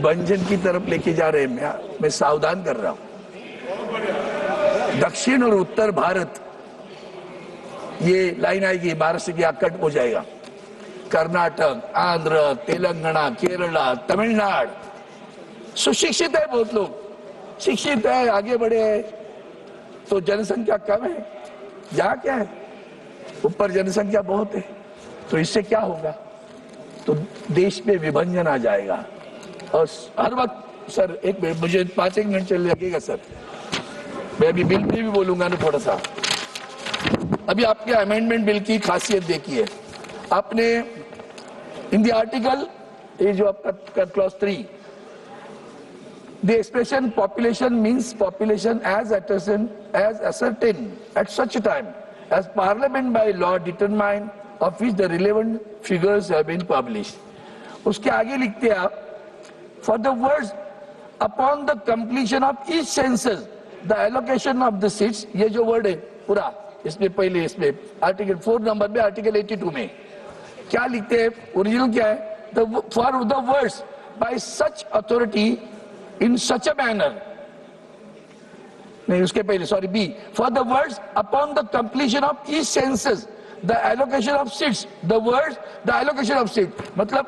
भंजन की तरफ लेके जा रहे हैं। मैं सावधान कर रहा हूं। दक्षिण और उत्तर भारत, ये लाइन आएगी, महाराष्ट्र की कट हो जाएगा। कर्नाटक, आंध्र, तेलंगाना, केरला, तमिलनाडु सुशिक्षित है, बहुत लोग शिक्षित है, आगे बढ़े हैं, तो जनसंख्या कम है। यहाँ क्या है, ऊपर जनसंख्या बहुत है, तो इससे क्या होगा, तो देश में विभाजन आ जाएगा। और हर वक्त सर, एक मिनट, मुझे 5-1 मिनट चल लगेगा सर, मैं अभी बिल पे भी बोलूंगा ना थोड़ा सा। अभी आपके अमेंडमेंट बिल की खासियत देखिए आपने, इन द आर्टिकल, ये जो आपका clause 3, the expression population means population as ascertained at such a time as parliament by law determined, of which the relevant figures have been published. उसके आगे लिखते हैं आप, for the words upon the completion of each census the allocation of the seats, ये जो word है पूरा इसमें, पहले इसमें आर्टिकल 4 नंबर में, आर्टिकल 82 में क्या लिखते हैं, ओरिजिनल क्या है, for the words by such authority in such a manner, नहीं उसके पहले, sorry, B, for the words upon the completion of each census the allocation of seats, the words the allocation of seats, मतलब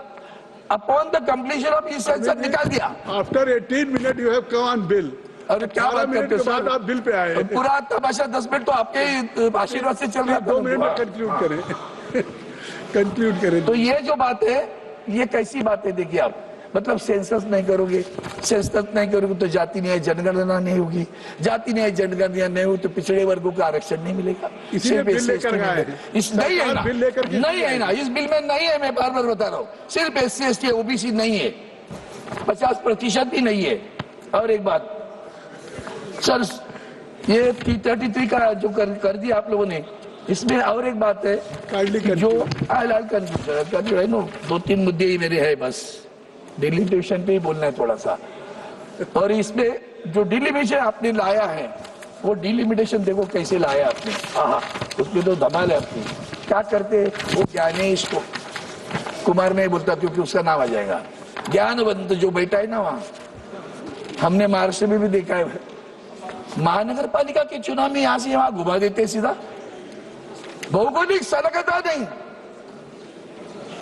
upon the completion of each census निकाल दिया। After 18 minutes you have come on bill, और क्या बात करते हो sir, आप bill pay आए। पूरा तमाशा 10 मिनट तो आपके आशीर्वाद से चल रहा था। 2 मिनट में कंक्लूड करें, कंक्लूड करें। तो ये जो बात है, ये कैसी बात है, देखिए आप, मतलब सेंसस नहीं करोगे, सेंसस नहीं करोगे तो जाति न्याय जनगणना नहीं होगी, जाति न्याय जनगणना नहीं हो तो पिछड़े वर्गों का आरक्षण नहीं मिलेगा। इसीलिए बिल लेकर आए हैं। इस नहीं है ना, नहीं है ना, इस बिल में नहीं है, मैं बार बार बता रहा हूँ, सिर्फ SC ST OBC नहीं है, 50% भी नहीं है। और एक बात सर, ये 33 का जो कर दिया आप लोगों ने, इसमें और एक बात है जो कर 2-3 मुद्दे ही मेरे है, बस डिलिमिटेशन पे ही बोलना है थोड़ा सा। और इसमें जो डिलिमिटेशन आपने लाया है, वो डिलिमिटेशन देखो कैसे लाया आपने, उसमें तो धमाल है आपकी। क्या करते, वो ज्ञानेश को कुमार में बोलता क्योंकि उसका नाम आ जाएगा, ज्ञानवंत जो बैठा है ना वहाँ, हमने महाराष्ट्र में भी देखा है, महानगर पालिका के चुनाव में यहाँ से वहां घुमा देते सीधा, भौगोलिक संलग्नता नहीं,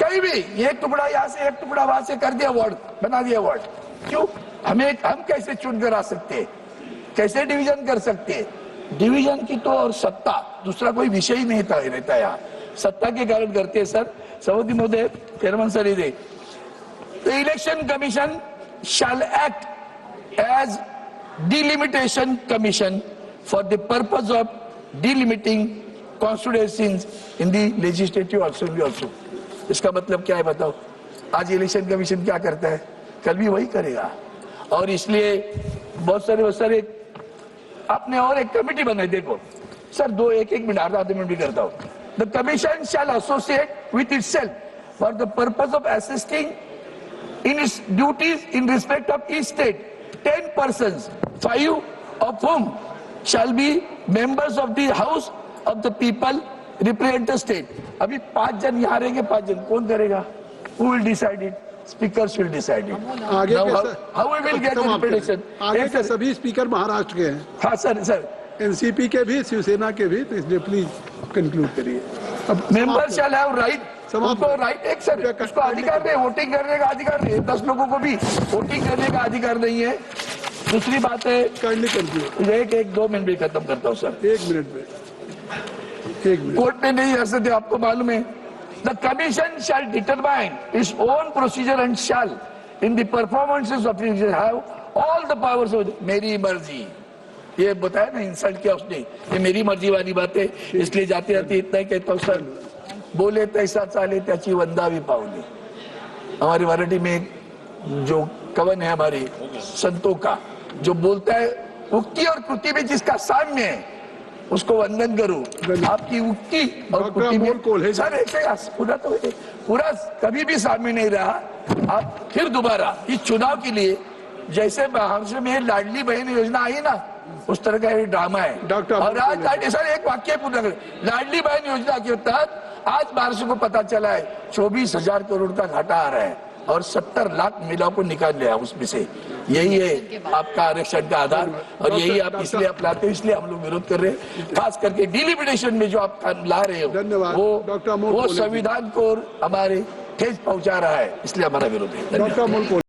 कहीं भी एक टुकड़ा यहाँ से एक टुकड़ा वहां से कर दिया, वार्ड बना दिया वार्ड। क्यों, हम कैसे चुनकर आ सकते हैं, कैसे डिवीजन कर सकते हैं? डिवीजन की तो और सत्ता दूसरा कोई विषय ही नहीं रहता यहाँ, सत्ता के कारण करते हैं सर। सभापति महोदय, चेयरमैन सर, इधर the election commission shall act as delimitation commission for the purpose of delimiting constituencies in the legislative assembly also। इसका मतलब क्या है बताओ? आज इलेक्शन कमीशन क्या करता है, कल भी वही करेगा। और इसलिए बहुत सारे आपने और एक कमेटी बनाई, देखो सर, 1-1 मिनट, आधा मिनट भी करता हूँ। The commission shell associate with itself for the purpose of assisting in its duties in respect of each state 10 persons, 5 of whom shall be members of the house of the people represent the state। अभी 5 जन यहाँ रहेंगे, 5 जन कौन करेगा? Who will decide it? Speakers will decide it। आगे how we will get the representation? आगे के सभी स्पीकर महाराष्ट्र के हैं। हाँ सर, NCP के भी, शिवसेना के भी, तो इसलिए प्लीज कंक्लूड करिए। अब मेंबर शैल हैव राइट, उनको राइट, एक सर उसको अधिकार नहीं, वोटिंग करने का अधिकार नहीं है, 10 लोगों को भी वोटिंग करने का अधिकार नहीं है। दूसरी बात है, एक 2 मिनट भी खत्म करता हूँ सर, 1 मिनट में, 1 मिनट। कोर्ट में नहीं जा सकते, आपको मालूम है। The commission shell determine its own procedure and shall in the performances of have all the powers of मेरी मर्जी। ये बताया ना, इंसल्ट किया उसने, ये मेरी मर्जी वाली बात है। इसलिए जाते जाते इतना ही कहता हूँ सर, बोले तैसा चाले त्याची वंदावी पावली। हमारी मराठी में जो कवन है हमारे संतों का, जो बोलता है उक्ति और कृति में जिसका साम्य है उसको वंदन करो। आपकी उक्ति और कृति में सर ऐसे पूरा कभी भी साम्य नहीं रहा। आप फिर दोबारा इस चुनाव के लिए, जैसे महाराष्ट्र में लाडली बहन योजना आई ना, उस तरह का ड्रामा है। और आज सर एक वाक्य पूरा कर, लाडली बहन योजना के तहत आज महाराष्ट्र को पता चला है 24,000 करोड़ का घाटा आ रहा है। और 70 लाख महिलाओं को निकाल लिया उसमें से। यही है आपका आरक्षण का आधार, और यही आप इसलिए अपनाते हैं, इसलिए हम लोग विरोध कर रहे हैं। खास करके डिलिमिटेशन में जो आप ला रहे हो धन्यवाद। डॉक्टर वो संविधान को हमारे ठेस पहुंचा रहा है, इसलिए हमारा विरोध है। डॉक्टर अमोल